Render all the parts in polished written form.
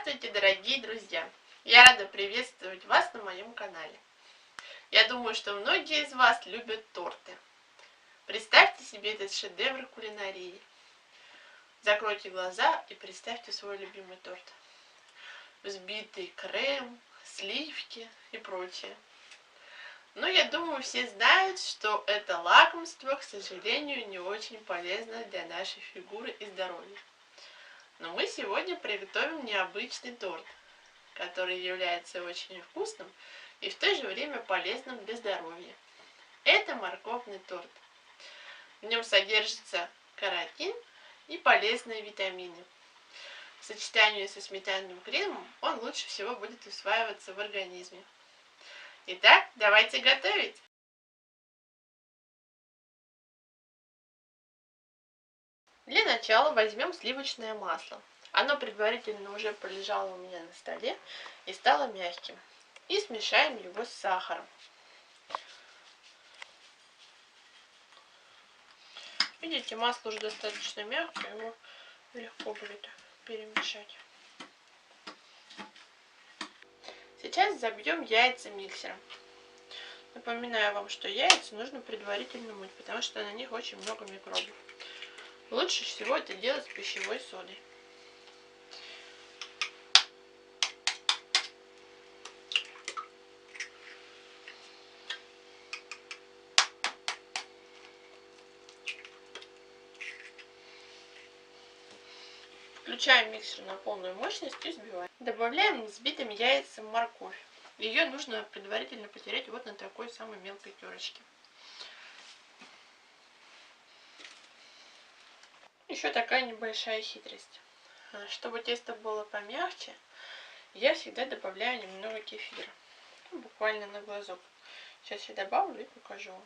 Здравствуйте, дорогие друзья! Я рада приветствовать вас на моем канале. Я думаю, что многие из вас любят торты. Представьте себе этот шедевр кулинарии. Закройте глаза и представьте свой любимый торт. Взбитый крем, сливки и прочее. Но я думаю, все знают, что это лакомство, к сожалению, не очень полезно для нашей фигуры и здоровья. Но мы сегодня приготовим необычный торт, который является очень вкусным и в то же время полезным для здоровья. Это морковный торт. В нем содержится каротин и полезные витамины. В сочетании со сметанным кремом он лучше всего будет усваиваться в организме. Итак, давайте готовить! Для начала возьмем сливочное масло. Оно предварительно уже полежало у меня на столе и стало мягким. И смешаем его с сахаром. Видите, масло уже достаточно мягкое, его легко будет перемешать. Сейчас забьем яйца миксером. Напоминаю вам, что яйца нужно предварительно мыть, потому что на них очень много микробов. Лучше всего это делать с пищевой содой. Включаем миксер на полную мощность и взбиваем. Добавляем взбитым яйцам морковь. Ее нужно предварительно потереть вот на такой самой мелкой терочке. Еще такая небольшая хитрость. Чтобы тесто было помягче, я всегда добавляю немного кефира. Буквально на глазок. Сейчас я добавлю и покажу вам.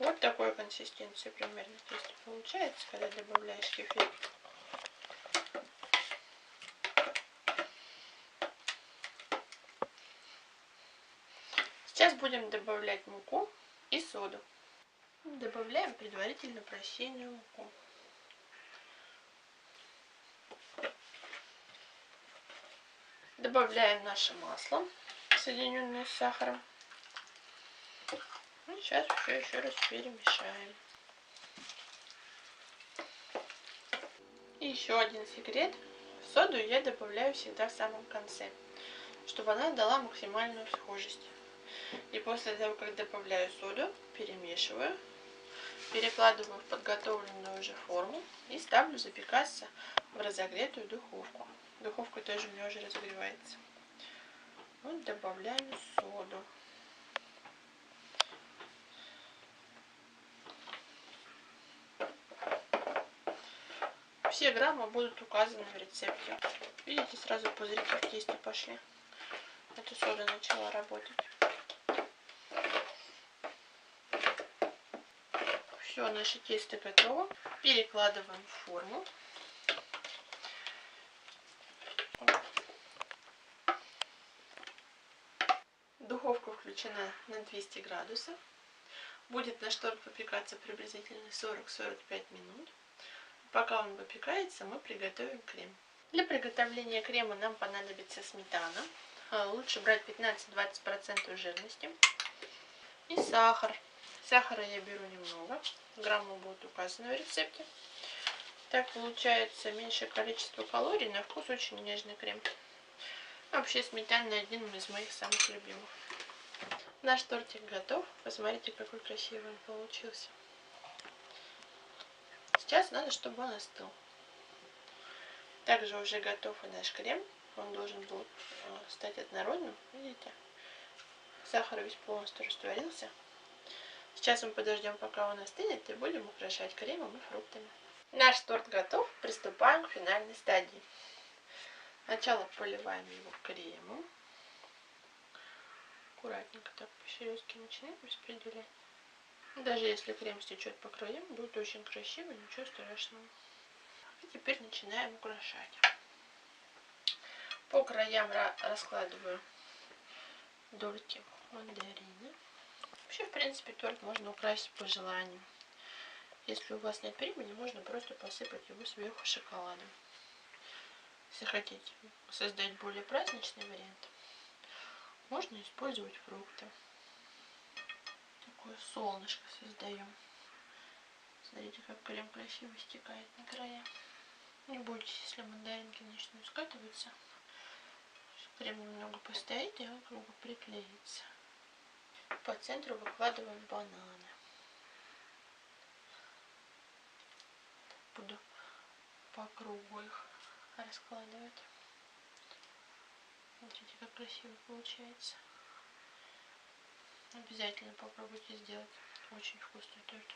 Вот такой консистенции примерно тесто получается, когда добавляешь кефир. Сейчас будем добавлять муку и соду. Добавляем предварительно просеянную муку. Добавляем наше масло, соединенное с сахаром. И сейчас все еще раз перемешаем. И еще один секрет. Соду я добавляю всегда в самом конце, чтобы она дала максимальную схожесть. И после того, как добавляю соду, перемешиваю, перекладываю в подготовленную уже форму и ставлю запекаться в разогретую духовку. Духовка тоже у меня уже разогревается. Вот добавляем соду. Все граммы будут указаны в рецепте. Видите, сразу пузырьки в тесте пошли. Эта сода начала работать. Все, наше тесто готово. Перекладываем в форму. Духовка включена на 200 градусов. Будет наш торт выпекаться приблизительно 40-45 минут. Пока он выпекается, мы приготовим крем. Для приготовления крема нам понадобится сметана. Лучше брать 15-20% жирности. И сахар. Сахара я беру немного. Граммы будут указаны в рецепте. Так получается меньшее количество калорий, на вкус очень нежный крем. Вообще сметана один из моих самых любимых. Наш тортик готов. Посмотрите, какой красивый он получился. Сейчас надо, чтобы он остыл. Также уже готов и наш крем. Он должен был стать однородным. Видите? Сахар весь полностью растворился. Сейчас мы подождем, пока он остынет, и будем украшать кремом и фруктами. Наш торт готов. Приступаем к финальной стадии. Сначала поливаем его кремом. Аккуратненько так по середке начинаем распределять. Даже если крем стечет по краям, будет очень красиво, ничего страшного. И теперь начинаем украшать. По краям раскладываю дольки мандарина. Вообще, в принципе, торт можно украсить по желанию. Если у вас нет времени, можно просто посыпать его сверху шоколадом. Если хотите создать более праздничный вариант, можно использовать фрукты. Такое солнышко создаем. Смотрите, как крем красиво стекает на края. Не бойтесь, если мандаринки начнут скатываться. Крем немного постоит, и он круго приклеится. По центру выкладываем бананы. Буду по кругу их раскладывать. Смотрите, как красиво получается. Обязательно попробуйте сделать. Очень вкусный торт.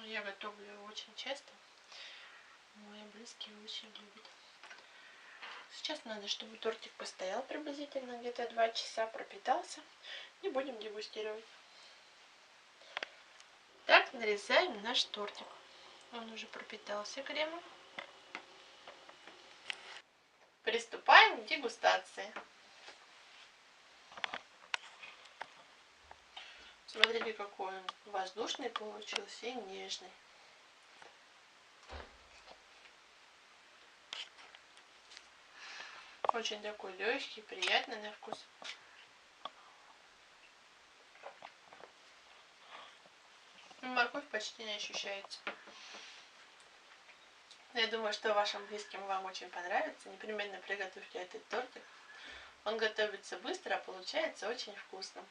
Я готовлю его очень часто. Мои близкие очень любят. Сейчас надо, чтобы тортик постоял приблизительно где-то 2 часа, пропитался. И будем дегустировать. Так нарезаем наш тортик. Он уже пропитался кремом. Приступаем к дегустации. Смотрите, какой он воздушный получился и нежный. Очень такой легкий, приятный на вкус. Морковь почти не ощущается. Я думаю, что вашим близким вам очень понравится. Непременно приготовьте этот тортик. Он готовится быстро, а получается очень вкусным.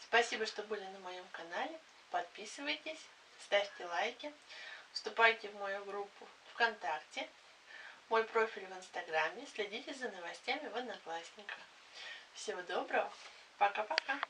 Спасибо, что были на моем канале. Подписывайтесь, ставьте лайки, вступайте в мою группу ВКонтакте, мой профиль в Инстаграме, следите за новостями в Одноклассниках. Всего доброго, пока-пока.